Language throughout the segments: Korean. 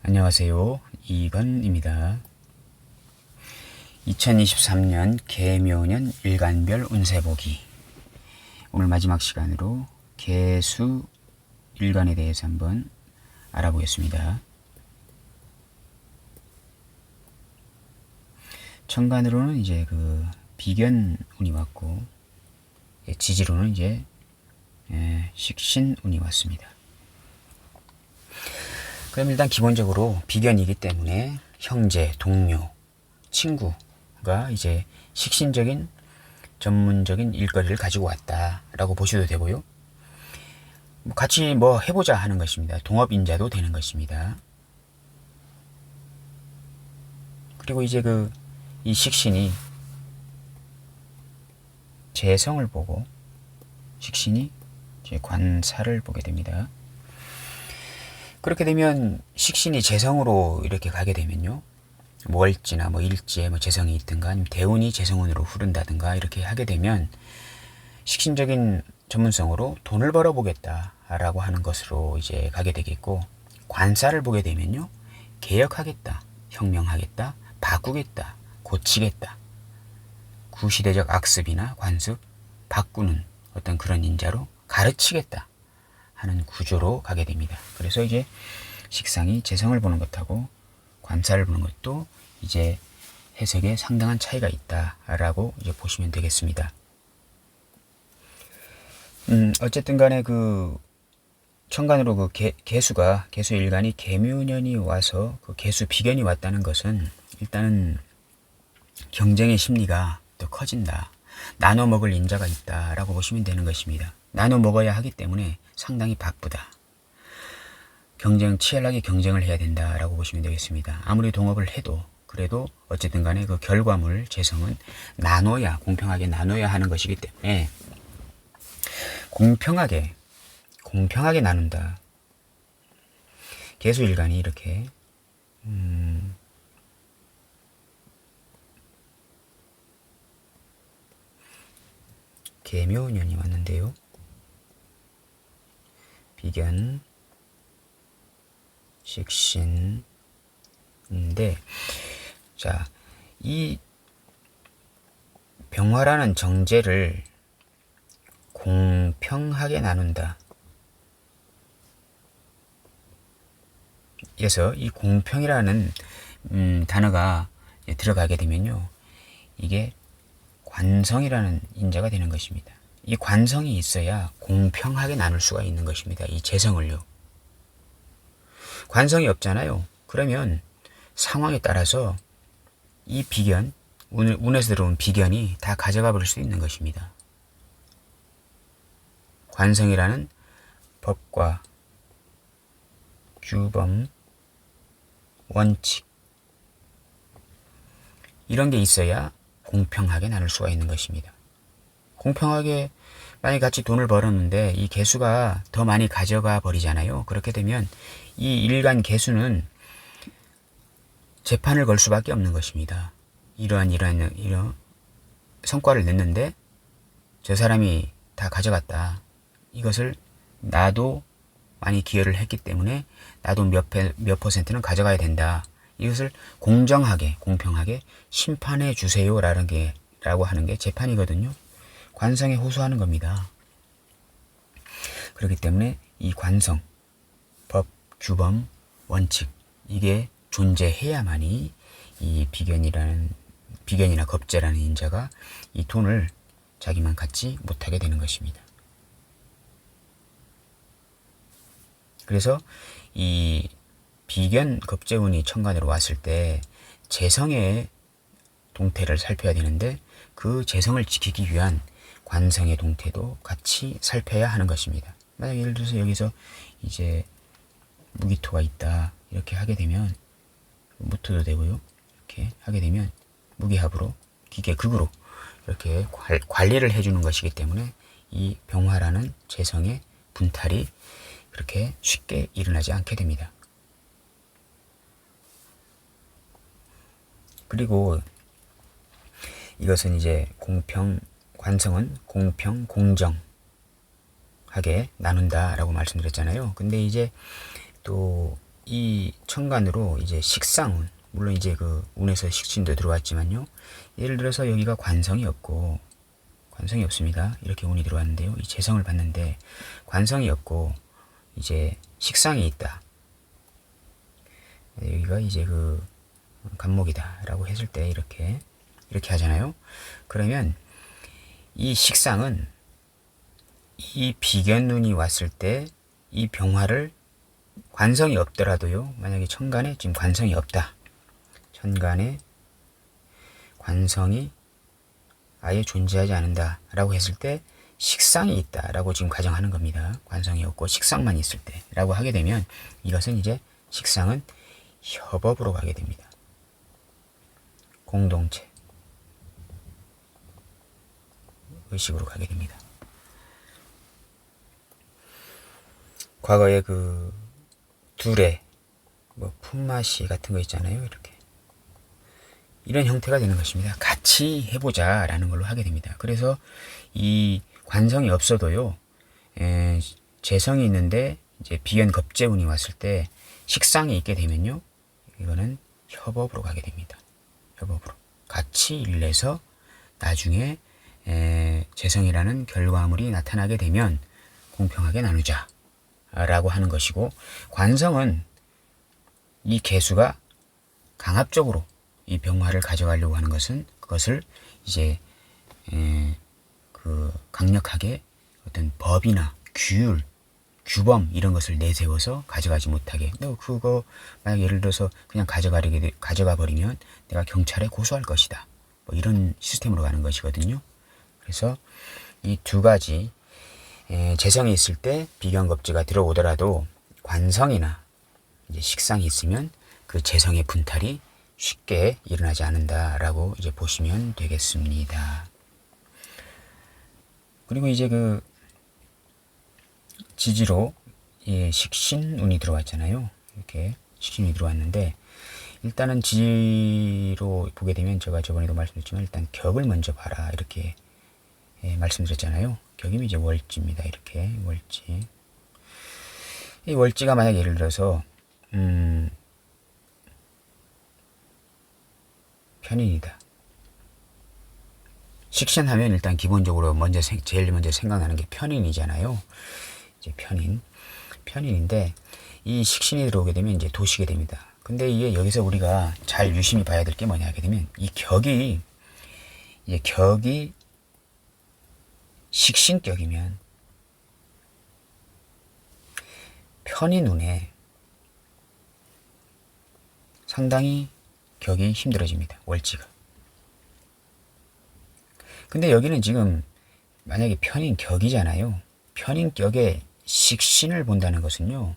안녕하세요. 이건입니다. 2023년 개묘년 일간별 운세보기. 오늘 마지막 시간으로 개수 일간에 대해서 한번 알아보겠습니다. 천간으로는 이제 비견운이 왔고, 지지로는 이제 식신운이 왔습니다. 그럼 일단 기본적으로 비견이기 때문에 형제, 동료, 친구가 이제 식신적인 전문적인 일거리를 가지고 왔다라고 보셔도 되고요. 같이 해보자 하는 것입니다. 동업인자도 되는 것입니다. 그리고 이제 이 식신이 재성을 보고 식신이 이제 관사를 보게 됩니다. 그렇게 되면 식신이 재성으로 이렇게 가게 되면요. 월지나 일지에 재성이 있든가 아니면 대운이 재성운으로 흐른다든가 이렇게 하게 되면 식신적인 전문성으로 돈을 벌어보겠다라고 하는 것으로 이제 가게 되겠고, 관사를 보게 되면요. 개혁하겠다, 혁명하겠다, 바꾸겠다, 고치겠다. 구시대적 악습이나 관습, 바꾸는 어떤 그런 인자로 가르치겠다 하는 구조로 가게 됩니다. 그래서 이제 식상이 재성을 보는 것하고 관사를 보는 것도 이제 해석에 상당한 차이가 있다라고 이제 보시면 되겠습니다. 어쨌든 간에 천간으로 개수 일간이 개묘년이 와서 개수 비견이 왔다는 것은 일단은 경쟁의 심리가 더 커진다. 나눠 먹을 인자가 있다라고 보시면 되는 것입니다. 나눠 먹어야 하기 때문에 상당히 바쁘다. 치열하게 경쟁을 해야 된다라고 보시면 되겠습니다. 아무리 동업을 해도 그래도 어쨌든 간에 결과물 재성은 공평하게 나눠야 하는 것이기 때문에 공평하게 나눈다. 개수일간이 이렇게 개묘년이 왔는데요. 비견, 식신인데, 자, 이 병화라는 정제를 공평하게 나눈다. 그래서 이 공평이라는 단어가 들어가게 되면요. 이게 관성이라는 인자가 되는 것입니다. 이 관성이 있어야 공평하게 나눌 수가 있는 것입니다. 이 재성을요. 관성이 없잖아요. 그러면 상황에 따라서 이 비견, 운에서 들어온 비견이 다 가져가 버릴 수 있는 것입니다. 관성이라는 법과 규범, 원칙, 이런 게 있어야 공평하게 나눌 수가 있는 것입니다. 공평하게 만약에 같이 돈을 벌었는데 이 개수가 더 많이 가져가 버리잖아요. 그렇게 되면 이 일간 개수는 재판을 걸 수밖에 없는 것입니다. 이러한 성과를 냈는데 저 사람이 다 가져갔다. 이것을 나도 많이 기여를 했기 때문에 나도 몇 퍼센트는 가져가야 된다. 이것을 공정하게, 공평하게 심판해 주세요라고 하는 게 재판이거든요. 관성에 호소하는 겁니다. 그렇기 때문에 이 관성, 법, 규범, 원칙, 이게 존재해야만이 이 비견이나 겁재라는 인자가 이 돈을 자기만 갖지 못하게 되는 것입니다. 그래서 이 비견 겁재운이 천간으로 왔을 때 재성의 동태를 살펴야 되는데 그 재성을 지키기 위한 관성의 동태도 같이 살펴야 하는 것입니다. 만약 예를 들어서 여기서 이제 무기토가 있다 이렇게 하게 되면 무토도 되고요. 이렇게 하게 되면 무기합으로 기계극으로 이렇게 관리를 해주는 것이기 때문에 이 병화라는 재성의 분탈이 그렇게 쉽게 일어나지 않게 됩니다. 그리고 이것은 이제 관성은 공평, 공정하게 나눈다라고 말씀드렸잖아요. 근데 이제 또 이 천간으로 이제 식상운, 물론 이제 그 운에서 식신도 들어왔지만요. 예를 들어서 여기가 관성이 없고, 관성이 없습니다. 이렇게 운이 들어왔는데요. 이 재성을 봤는데 관성이 없고 이제 식상이 있다. 여기가 이제 그 간목이다라고 했을 때 이렇게 하잖아요. 그러면 이 식상은 이 비견운이 왔을 때 이 병화를 관성이 없더라도요. 만약에 천간에 지금 관성이 없다. 천간에 관성이 아예 존재하지 않는다 라고 했을 때 식상이 있다 라고 지금 가정하는 겁니다. 관성이 없고 식상만 있을 때 라고 하게 되면 이것은 이제 식상은 협업으로 가게 됩니다. 공동체 의식으로 가게 됩니다. 과거에 그 둘의 뭐 품맛이 같은 거 있잖아요. 이렇게 이런 형태가 되는 것입니다. 같이 해보자 라는 걸로 하게 됩니다. 그래서 이 관성이 없어도요, 재성이 있는데 이제 비견 겁재운이 왔을 때 식상이 있게 되면요, 이거는 협업으로 가게 됩니다. 협업으로 같이 일내서 나중에 재성이라는 결과물이 나타나게 되면 공평하게 나누자 라고 하는 것이고, 관성은 이 개수가 강압적으로 이 병화를 가져가려고 하는 것은 그것을 이제 그 강력하게 어떤 법이나 규율, 규범 이런 것을 내세워서 가져가지 못하게. 너 그거 만약 예를 들어서 그냥 가져가 버리면 내가 경찰에 고소할 것이다. 뭐 이런 시스템으로 가는 것이거든요. 그래서 이 두 가지 재성이 있을 때 비견겁제가 들어오더라도 관성이나 이제 식상이 있으면 그 재성의 분탈이 쉽게 일어나지 않는다라고 이제 보시면 되겠습니다. 그리고 이제 그 지지로 식신운이 들어왔잖아요. 이렇게 식신이 들어왔는데 일단은 지지로 보게 되면 제가 저번에도 말씀드렸지만 일단 격을 먼저 봐라 이렇게 말씀드렸잖아요. 격이 이제 월지입니다. 이렇게 월지. 이 월지가 만약 예를 들어서 편인이다. 식신하면 일단 기본적으로 제일 먼저 생각나는 게 편인이잖아요. 이제 편인인데 이 식신이 들어오게 되면 이제 도시게 됩니다. 근데 이게 여기서 우리가 잘 유심히 봐야 될 게 뭐냐 하게 되면 이 격이 식신격이면 편인운에 상당히 격이 힘들어집니다. 월지가. 근데 여기는 지금 만약에 편인격이잖아요. 편인격에 식신을 본다는 것은요.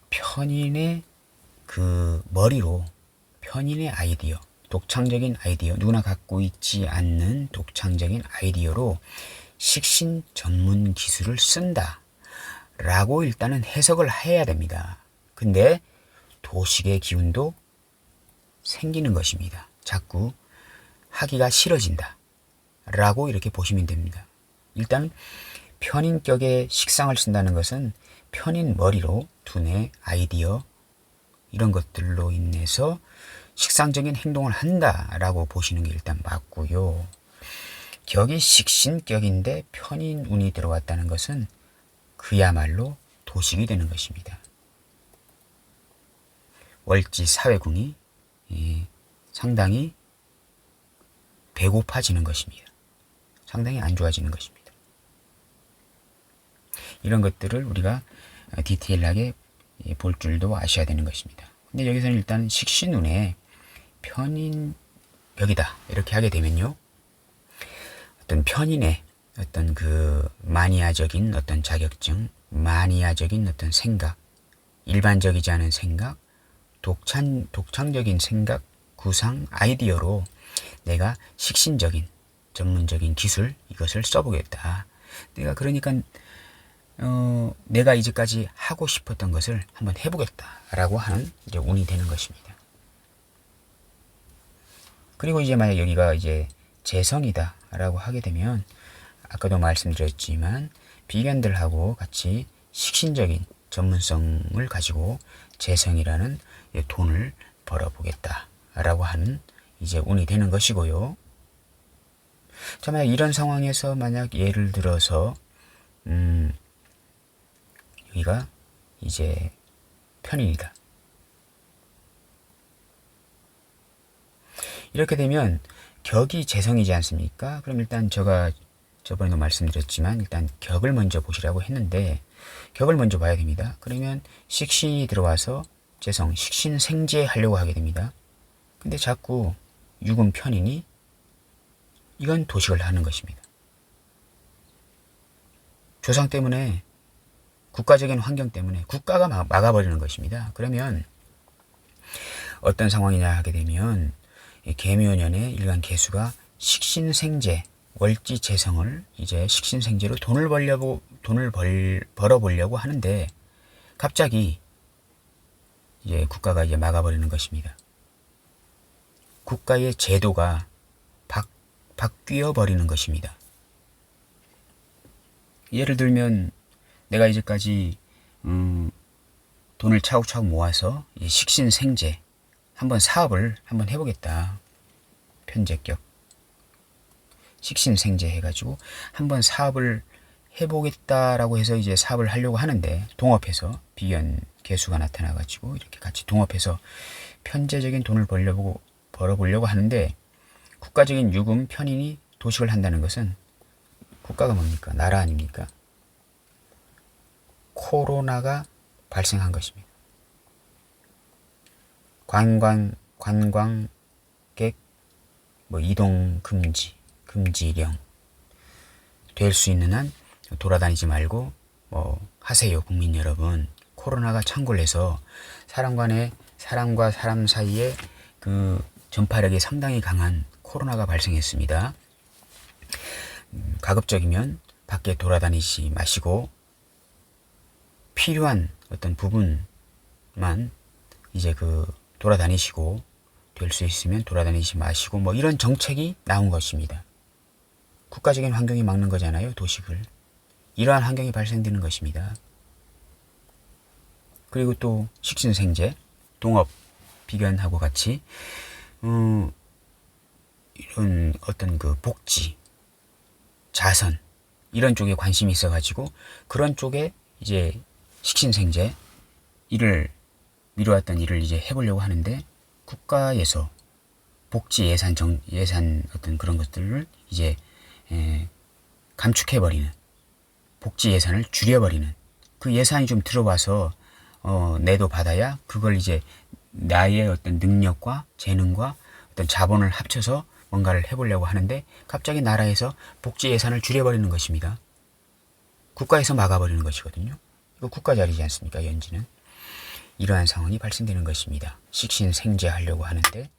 편인의 그 머리로 편인의 아이디어, 독창적인 아이디어, 누구나 갖고 있지 않는 독창적인 아이디어로 식신 전문 기술을 쓴다 라고 일단은 해석을 해야 됩니다. 근데 도식의 기운도 생기는 것입니다. 자꾸 하기가 싫어진다 라고 이렇게 보시면 됩니다. 일단 편인격의 식상을 쓴다는 것은 편인 머리로 두뇌, 아이디어 이런 것들로 인해서 식상적인 행동을 한다라고 보시는 게 일단 맞고요. 격이 식신격인데 편인운이 들어왔다는 것은 그야말로 도식이 되는 것입니다. 월지 사회궁이 상당히 배고파지는 것입니다. 상당히 안 좋아지는 것입니다. 이런 것들을 우리가 디테일하게 볼 줄도 아셔야 되는 것입니다. 근데 여기서는 일단 식신운에 편인격이다 이렇게 하게 되면요. 어떤 편인의 어떤 그 마니아적인 어떤 자격증, 마니아적인 어떤 생각, 일반적이지 않은 생각, 독창적인 생각, 구상, 아이디어로 내가 식신적인 전문적인 기술 이것을 써보겠다. 내가 그러니까 내가 이제까지 하고 싶었던 것을 한번 해보겠다라고 하는 이제 운이 되는 것입니다. 그리고 이제 만약 여기가 이제 재성이다라고 하게 되면 아까도 말씀드렸지만 비견들하고 같이 식신적인 전문성을 가지고 재성이라는 돈을 벌어보겠다라고 하는 이제 운이 되는 것이고요. 자, 만약 이런 상황에서 만약 예를 들어서 여기가 이제 편인이다. 이렇게 되면 격이 재성이지 않습니까? 그럼 일단 제가 저번에도 말씀드렸지만 일단 격을 먼저 보시라고 했는데 격을 먼저 봐야 됩니다. 그러면 식신이 들어와서 재성, 식신생재 하려고 하게 됩니다. 근데 자꾸 육은 편이니 이건 도식을 하는 것입니다. 조상 때문에, 국가적인 환경 때문에 국가가 막아버리는 것입니다. 그러면 어떤 상황이냐 하게 되면 계묘년에 일간 계수가 식신생재, 월지재성을 이제 식신생재로 돈을 벌어보려고 하는데 갑자기 이제 국가가 이제 막아버리는 것입니다. 국가의 제도가 바뀌어 버리는 것입니다. 예를 들면 내가 이제까지 돈을 차곡차곡 모아서 식신생재 한번 사업을 한번 해보겠다. 편제격 식신생재 해가지고 한번 사업을 해보겠다라고 해서 이제 사업을 하려고 하는데 동업해서 비견 개수가 나타나가지고 이렇게 같이 동업해서 편제적인 돈을 벌어보려고 하는데 국가적인 유금 편인이 도식을 한다는 것은 국가가 뭡니까? 나라 아닙니까? 코로나가 발생한 것입니다. 관광객 이동 금지령 될 수 있는 한 돌아다니지 말고 하세요. 국민 여러분. 코로나가 창궐해서 사람과 사람 사이에 그 전파력이 상당히 강한 코로나가 발생했습니다. 가급적이면 밖에 돌아다니지 마시고 필요한 어떤 부분만 이제 돌아다니시고 될 수 있으면 돌아다니지 마시고 이런 정책이 나온 것입니다. 국가적인 환경이 막는 거잖아요. 도식을. 이러한 환경이 발생되는 것입니다. 그리고 또 식신생재, 동업, 비견하고 같이 이런 어떤 복지, 자선 이런 쪽에 관심이 있어가지고 그런 쪽에 이제 식신생재 미뤄왔던 일을 이제 해보려고 하는데 국가에서 복지 예산 어떤 그런 것들을 이제 감축해버리는, 복지 예산을 줄여버리는, 그 예산이 좀 들어와서 내도 받아야 그걸 이제 나의 어떤 능력과 재능과 어떤 자본을 합쳐서 뭔가를 해보려고 하는데 갑자기 나라에서 복지 예산을 줄여버리는 것입니다. 국가에서 막아버리는 것이거든요. 이거 국가 자리지 않습니까? 연지는. 이러한 상황이 발생되는 것입니다. 식신생재하려고 하는데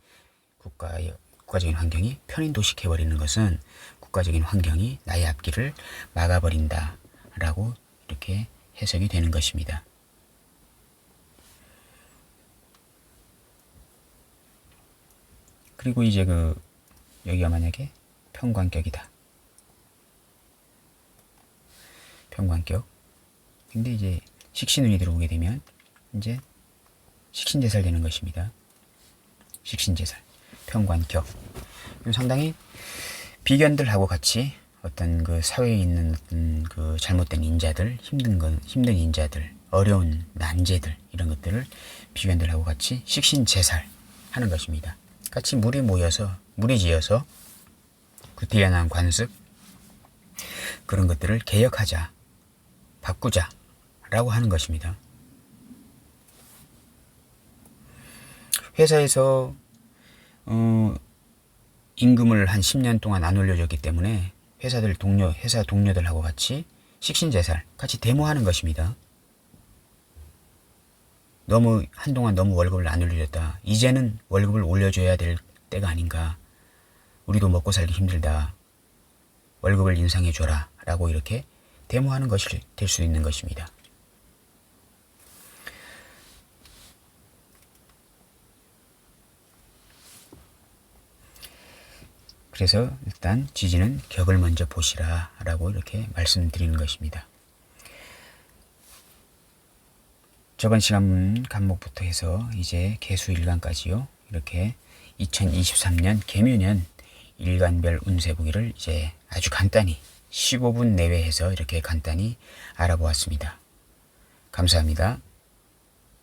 국가적인 환경이 편인도식해버리는 것은 국가적인 환경이 나의 앞길을 막아버린다 라고 이렇게 해석이 되는 것입니다. 그리고 이제 여기가 만약에 편관격이다. 편관격. 근데 이제 식신운이 들어오게 되면 이제 식신제살 되는 것입니다. 식신제살. 편관격. 상당히 비견들하고 같이 어떤 사회에 있는 어떤 잘못된 인자들, 힘든 인자들, 어려운 난제들, 이런 것들을 비견들하고 같이 식신제살 하는 것입니다. 같이 무리지어서 구태연한 관습, 그런 것들을 개혁하자, 바꾸자 라고 하는 것입니다. 회사에서 임금을 한 10년 동안 안 올려줬기 때문에 회사 동료들하고 같이 식신제살 같이 데모하는 것입니다. 한동안 너무 월급을 안 올려줬다. 이제는 월급을 올려줘야 될 때가 아닌가. 우리도 먹고 살기 힘들다. 월급을 인상해줘라 라고 이렇게 데모하는 것이 될 수 있는 것입니다. 그래서 일단 지지는 격을 먼저 보시라 라고 이렇게 말씀드리는 것입니다. 저번 시간 간목부터 해서 이제 개수일간까지요. 이렇게 2023년 개묘년 일간별 운세 보기를 이제 아주 간단히 15분 내외 해서 이렇게 간단히 알아보았습니다. 감사합니다.